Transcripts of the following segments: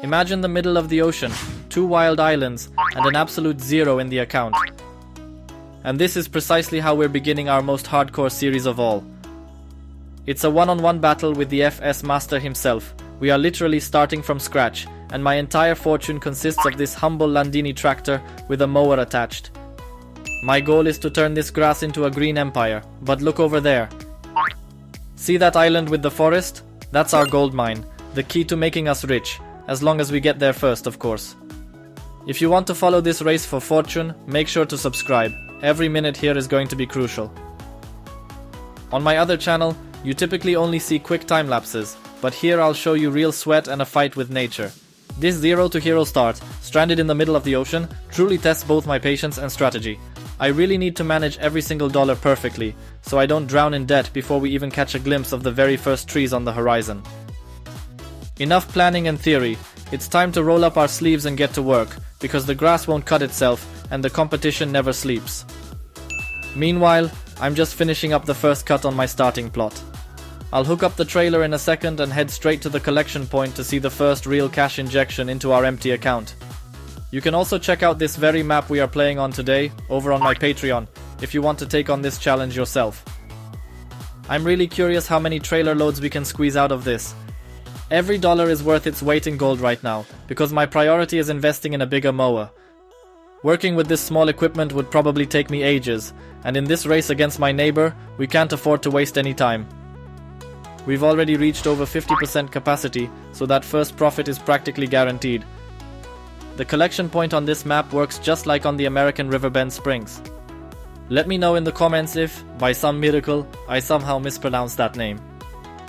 Imagine the middle of the ocean, 2 wild islands, and an absolute zero in the account. And this is precisely how we're beginning our most hardcore series of all. It's a one-on-one battle with the FS Master himself. We are literally starting from scratch, and my entire fortune consists of this humble Landini tractor with a mower attached. My goal is to turn this grass into a green empire, but look over there. See that island with the forest? That's our gold mine, the key to making us rich, as long as we get there first, of course. If you want to follow this race for fortune, make sure to subscribe. Every minute here is going to be crucial. On my other channel, you typically only see quick time lapses, but here I'll show you real sweat and a fight with nature. This zero to hero start, stranded in the middle of the ocean, truly tests both my patience and strategy. I really need to manage every single dollar perfectly, so I don't drown in debt before we even catch a glimpse of the very first trees on the horizon. Enough planning and theory, it's time to roll up our sleeves and get to work, because the grass won't cut itself and the competition never sleeps. Meanwhile, I'm just finishing up the first cut on my starting plot. I'll hook up the trailer in a second and head straight to the collection point to see the first real cash injection into our empty account. You can also check out this very map we are playing on today over on my Patreon if you want to take on this challenge yourself. I'm really curious how many trailer loads we can squeeze out of this. Every dollar is worth its weight in gold right now, because my priority is investing in a bigger mower. Working with this small equipment would probably take me ages, and in this race against my neighbor, we can't afford to waste any time. We've already reached over 50% capacity, so that first profit is practically guaranteed. The collection point on this map works just like on the American Riverbend Springs. Let me know in the comments if, by some miracle, I somehow mispronounced that name.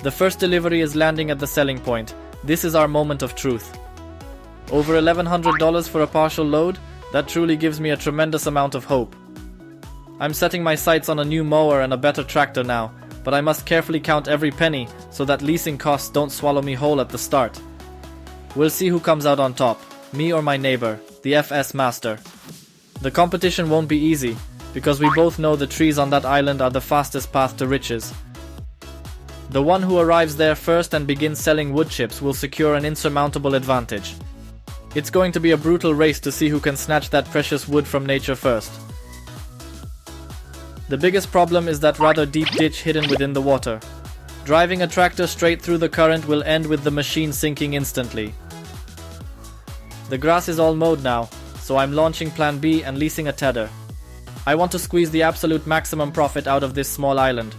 The first delivery is landing at the selling point. This is our moment of truth. Over $1,100 for a partial load? That truly gives me a tremendous amount of hope. I'm setting my sights on a new mower and a better tractor now, but I must carefully count every penny so that leasing costs don't swallow me whole at the start. We'll see who comes out on top. Me or my neighbor, the FS Master. The competition won't be easy, because we both know the trees on that island are the fastest path to riches. The one who arrives there first and begins selling wood chips will secure an insurmountable advantage. It's going to be a brutal race to see who can snatch that precious wood from nature first. The biggest problem is that rather deep ditch hidden within the water. Driving a tractor straight through the current will end with the machine sinking instantly. The grass is all mowed now, so I'm launching plan B and leasing a tether. I want to squeeze the absolute maximum profit out of this small island.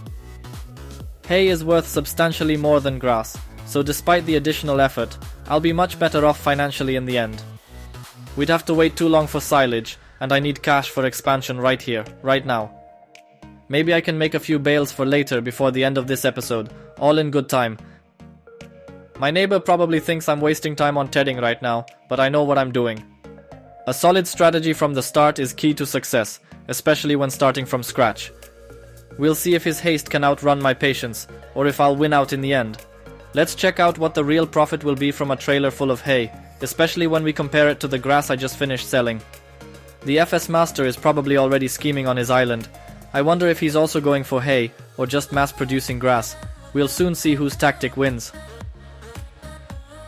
Hay is worth substantially more than grass, so despite the additional effort, I'll be much better off financially in the end. We'd have to wait too long for silage, and I need cash for expansion right here, right now. Maybe I can make a few bales for later before the end of this episode, all in good time. My neighbor probably thinks I'm wasting time on tedding right now, but I know what I'm doing. A solid strategy from the start is key to success, especially when starting from scratch. We'll see if his haste can outrun my patience, or if I'll win out in the end. Let's check out what the real profit will be from a trailer full of hay, especially when we compare it to the grass I just finished selling. The FS Master is probably already scheming on his island. I wonder if he's also going for hay, or just mass-producing grass. We'll soon see whose tactic wins.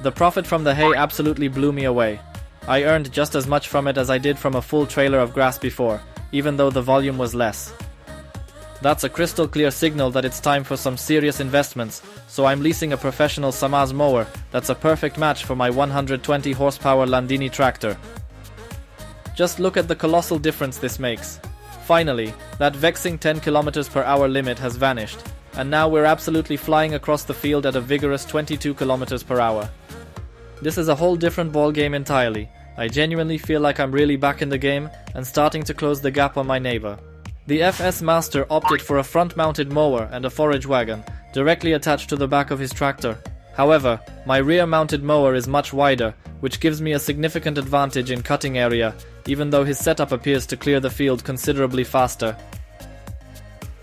The profit from the hay absolutely blew me away. I earned just as much from it as I did from a full trailer of grass before, even though the volume was less. That's a crystal clear signal that it's time for some serious investments, so I'm leasing a professional Samaz mower that's a perfect match for my 120 horsepower Landini tractor. Just look at the colossal difference this makes. Finally, that vexing 10 km per hour limit has vanished, and now we're absolutely flying across the field at a vigorous 22 km per hour. This is a whole different ball game entirely. I genuinely feel like I'm really back in the game and starting to close the gap on my neighbor. The FS Master opted for a front-mounted mower and a forage wagon, directly attached to the back of his tractor. However, my rear-mounted mower is much wider, which gives me a significant advantage in cutting area, even though his setup appears to clear the field considerably faster.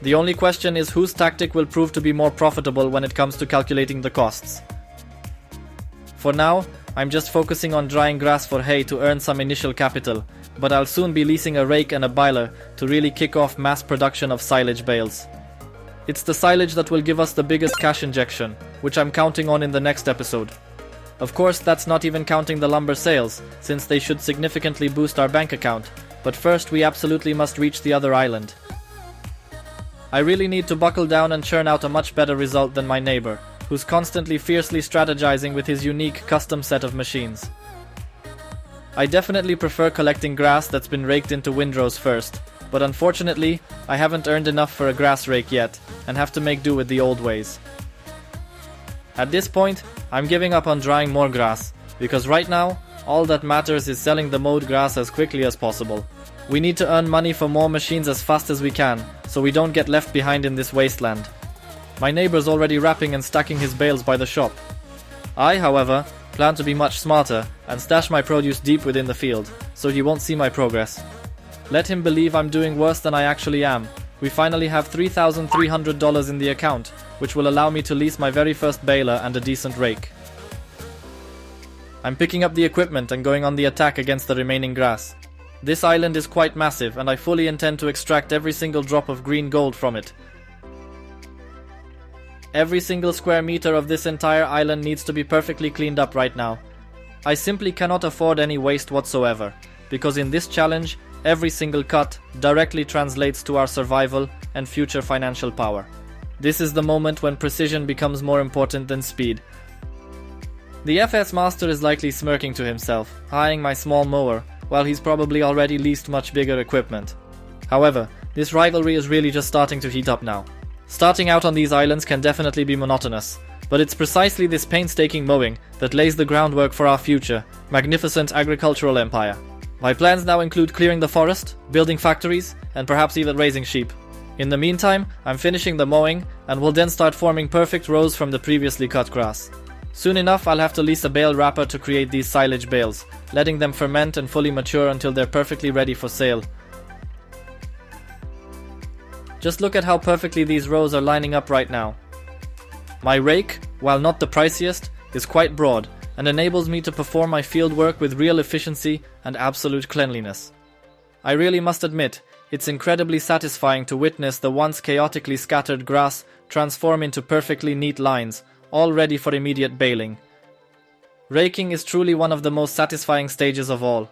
The only question is whose tactic will prove to be more profitable when it comes to calculating the costs. For now, I'm just focusing on drying grass for hay to earn some initial capital, but I'll soon be leasing a rake and a baler to really kick off mass production of silage bales. It's the silage that will give us the biggest cash injection, which I'm counting on in the next episode. Of course, that's not even counting the lumber sales, since they should significantly boost our bank account, but first we absolutely must reach the other island. I really need to buckle down and churn out a much better result than my neighbor, who's constantly fiercely strategizing with his unique custom set of machines. I definitely prefer collecting grass that's been raked into windrows first, but unfortunately, I haven't earned enough for a grass rake yet, and have to make do with the old ways. At this point, I'm giving up on drying more grass, because right now, all that matters is selling the mowed grass as quickly as possible. We need to earn money for more machines as fast as we can, so we don't get left behind in this wasteland. My neighbor's already wrapping and stacking his bales by the shop. I, however, plan to be much smarter and stash my produce deep within the field, so he won't see my progress. Let him believe I'm doing worse than I actually am. We finally have $3,300 in the account, which will allow me to lease my very first baler and a decent rake. I'm picking up the equipment and going on the attack against the remaining grass. This island is quite massive, and I fully intend to extract every single drop of green gold from it. Every single square meter of this entire island needs to be perfectly cleaned up right now. I simply cannot afford any waste whatsoever, because in this challenge, every single cut directly translates to our survival and future financial power. This is the moment when precision becomes more important than speed. The FS Master is likely smirking to himself, eyeing my small mower, while he's probably already leased much bigger equipment. However, this rivalry is really just starting to heat up now. Starting out on these islands can definitely be monotonous, but it's precisely this painstaking mowing that lays the groundwork for our future, magnificent agricultural empire. My plans now include clearing the forest, building factories, and perhaps even raising sheep. In the meantime, I'm finishing the mowing, and will then start forming perfect rows from the previously cut grass. Soon enough, I'll have to lease a bale wrapper to create these silage bales, letting them ferment and fully mature until they're perfectly ready for sale. Just look at how perfectly these rows are lining up right now. My rake, while not the priciest, is quite broad and enables me to perform my field work with real efficiency and absolute cleanliness. I really must admit, it's incredibly satisfying to witness the once chaotically scattered grass transform into perfectly neat lines, all ready for immediate baling. Raking is truly one of the most satisfying stages of all.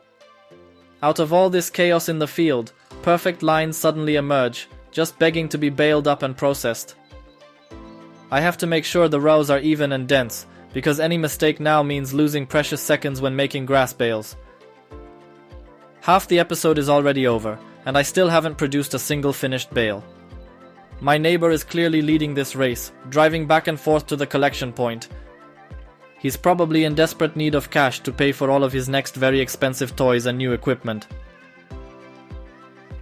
Out of all this chaos in the field, perfect lines suddenly emerge, just begging to be baled up and processed. I have to make sure the rows are even and dense, because any mistake now means losing precious seconds when making grass bales. Half the episode is already over, and I still haven't produced a single finished bale. My neighbor is clearly leading this race, driving back and forth to the collection point. He's probably in desperate need of cash to pay for all of his next very expensive toys and new equipment.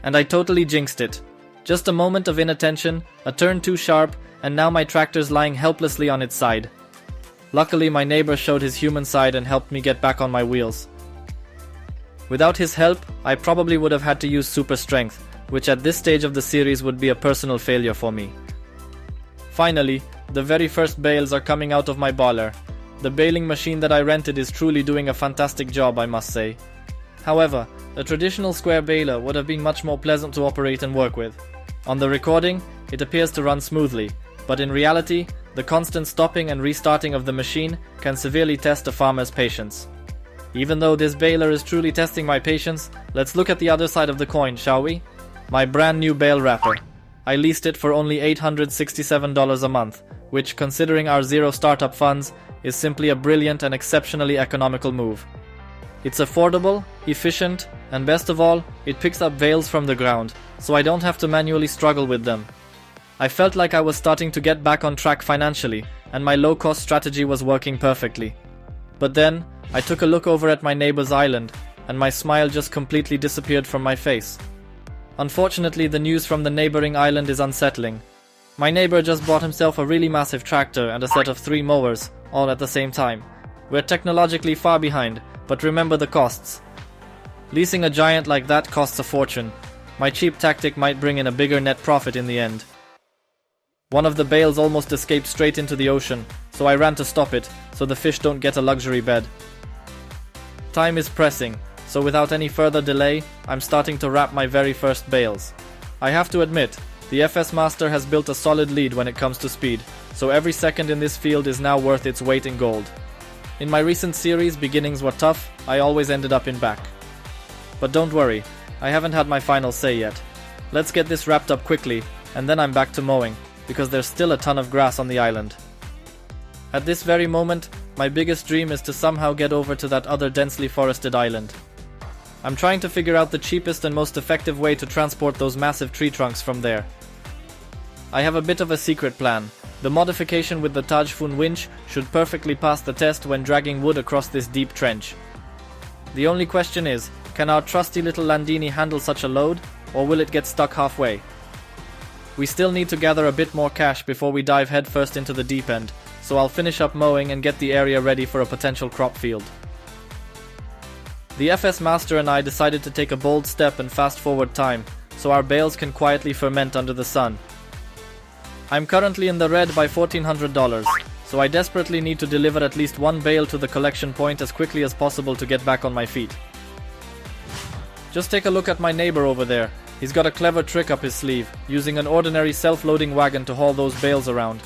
And I totally jinxed it. Just a moment of inattention, a turn too sharp, and now my tractor's lying helplessly on its side. Luckily, my neighbor showed his human side and helped me get back on my wheels. Without his help, I probably would have had to use super strength, which at this stage of the series would be a personal failure for me. Finally, the very first bales are coming out of my baler. The baling machine that I rented is truly doing a fantastic job, I must say. However, a traditional square baler would have been much more pleasant to operate and work with. On the recording, it appears to run smoothly, but in reality, the constant stopping and restarting of the machine can severely test a farmer's patience. Even though this baler is truly testing my patience, let's look at the other side of the coin, shall we? My brand new bale wrapper. I leased it for only $867 a month, which, considering our zero startup funds, is simply a brilliant and exceptionally economical move. It's affordable, efficient, and best of all, it picks up bales from the ground, so I don't have to manually struggle with them. I felt like I was starting to get back on track financially, and my low-cost strategy was working perfectly. But then, I took a look over at my neighbor's island, and my smile just completely disappeared from my face. Unfortunately, the news from the neighboring island is unsettling. My neighbor just bought himself a really massive tractor and a set of 3 mowers, all at the same time. We're technologically far behind, but remember the costs. Leasing a giant like that costs a fortune. My cheap tactic might bring in a bigger net profit in the end. One of the bales almost escaped straight into the ocean, so I ran to stop it, so the fish don't get a luxury bed. Time is pressing, so without any further delay, I'm starting to wrap my very first bales. I have to admit, the FS Master has built a solid lead when it comes to speed, so every second in this field is now worth its weight in gold. In my recent series, beginnings were tough, I always ended up in back. But don't worry, I haven't had my final say yet. Let's get this wrapped up quickly, and then I'm back to mowing, because there's still a ton of grass on the island. At this very moment, my biggest dream is to somehow get over to that other densely forested island. I'm trying to figure out the cheapest and most effective way to transport those massive tree trunks from there. I have a bit of a secret plan. The modification with the Typhoon winch should perfectly pass the test when dragging wood across this deep trench. The only question is, can our trusty little Landini handle such a load, or will it get stuck halfway? We still need to gather a bit more cash before we dive headfirst into the deep end, so I'll finish up mowing and get the area ready for a potential crop field. The FS Master and I decided to take a bold step and fast forward time, so our bales can quietly ferment under the sun. I'm currently in the red by $1,400, so I desperately need to deliver at least one bale to the collection point as quickly as possible to get back on my feet. Just take a look at my neighbor over there. He's got a clever trick up his sleeve, using an ordinary self-loading wagon to haul those bales around.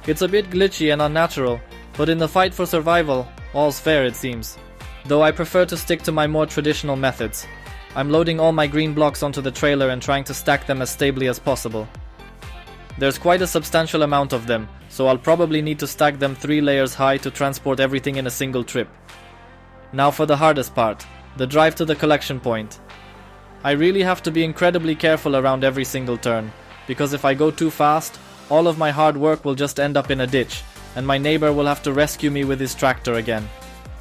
It's a bit glitchy and unnatural, but in the fight for survival, all's fair it seems. Though I prefer to stick to my more traditional methods. I'm loading all my green blocks onto the trailer and trying to stack them as stably as possible. There's quite a substantial amount of them, so I'll probably need to stack them 3 layers high to transport everything in a single trip. Now for the hardest part, the drive to the collection point. I really have to be incredibly careful around every single turn, because if I go too fast, all of my hard work will just end up in a ditch, and my neighbor will have to rescue me with his tractor again.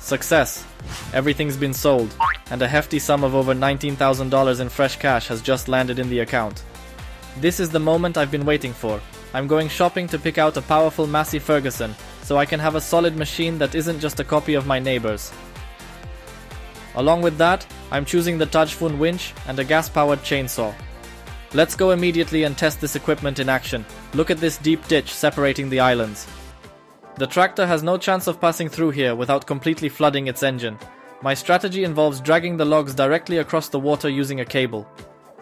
Success! Everything's been sold, and a hefty sum of over $19,000 in fresh cash has just landed in the account. This is the moment I've been waiting for. I'm going shopping to pick out a powerful Massey Ferguson, so I can have a solid machine that isn't just a copy of my neighbor's. Along with that, I'm choosing the Typhoon winch and a gas-powered chainsaw. Let's go immediately and test this equipment in action. Look at this deep ditch separating the islands. The tractor has no chance of passing through here without completely flooding its engine. My strategy involves dragging the logs directly across the water using a cable.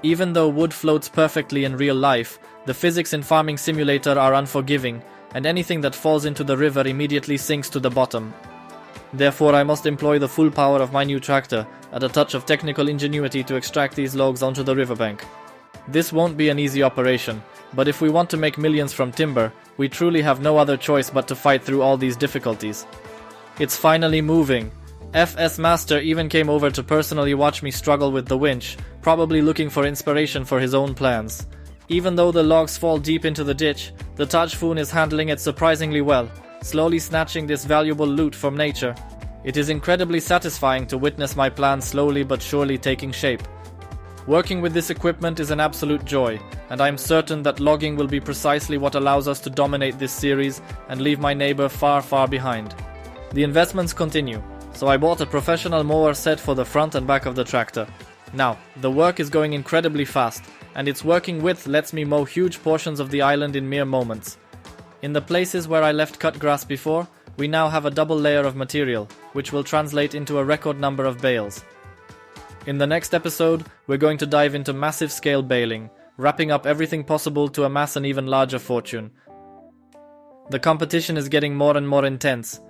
Even though wood floats perfectly in real life, the physics in Farming Simulator are unforgiving, and anything that falls into the river immediately sinks to the bottom. Therefore, I must employ the full power of my new tractor, and a touch of technical ingenuity to extract these logs onto the riverbank. This won't be an easy operation, but if we want to make millions from timber, we truly have no other choice but to fight through all these difficulties. It's finally moving. FS Master even came over to personally watch me struggle with the winch, probably looking for inspiration for his own plans. Even though the logs fall deep into the ditch, the Typhoon is handling it surprisingly well, slowly snatching this valuable loot from nature. It is incredibly satisfying to witness my plan slowly but surely taking shape. Working with this equipment is an absolute joy, and I am certain that logging will be precisely what allows us to dominate this series and leave my neighbor far, far behind. The investments continue, so I bought a professional mower set for the front and back of the tractor. Now, the work is going incredibly fast, and its working width lets me mow huge portions of the island in mere moments. In the places where I left cut grass before, we now have a double layer of material, which will translate into a record number of bales. In the next episode, we're going to dive into massive scale baling, wrapping up everything possible to amass an even larger fortune. The competition is getting more and more intense.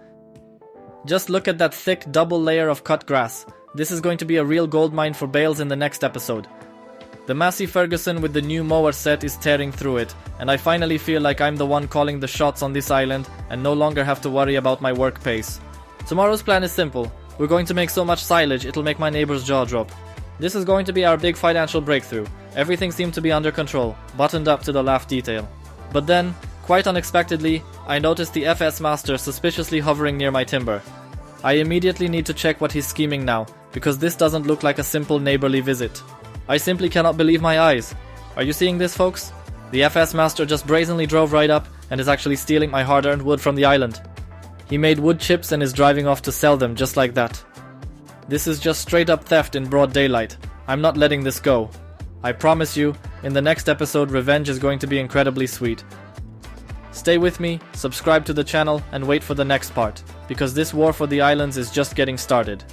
Just look at that thick double layer of cut grass. This is going to be a real goldmine for bales in the next episode. The Massey Ferguson with the new mower set is tearing through it, and I finally feel like I'm the one calling the shots on this island and no longer have to worry about my work pace. Tomorrow's plan is simple. We're going to make so much silage it'll make my neighbor's jaw drop. This is going to be our big financial breakthrough. Everything seemed to be under control, buttoned up to the last detail. But then, quite unexpectedly, I noticed the FS Master suspiciously hovering near my timber. I immediately need to check what he's scheming now, because this doesn't look like a simple neighborly visit. I simply cannot believe my eyes. Are you seeing this, folks? The FS Master just brazenly drove right up and is actually stealing my hard-earned wood from the island. He made wood chips and is driving off to sell them just like that. This is just straight up theft in broad daylight. I'm not letting this go. I promise you, in the next episode, revenge is going to be incredibly sweet. Stay with me, subscribe to the channel, and wait for the next part, because this war for the islands is just getting started.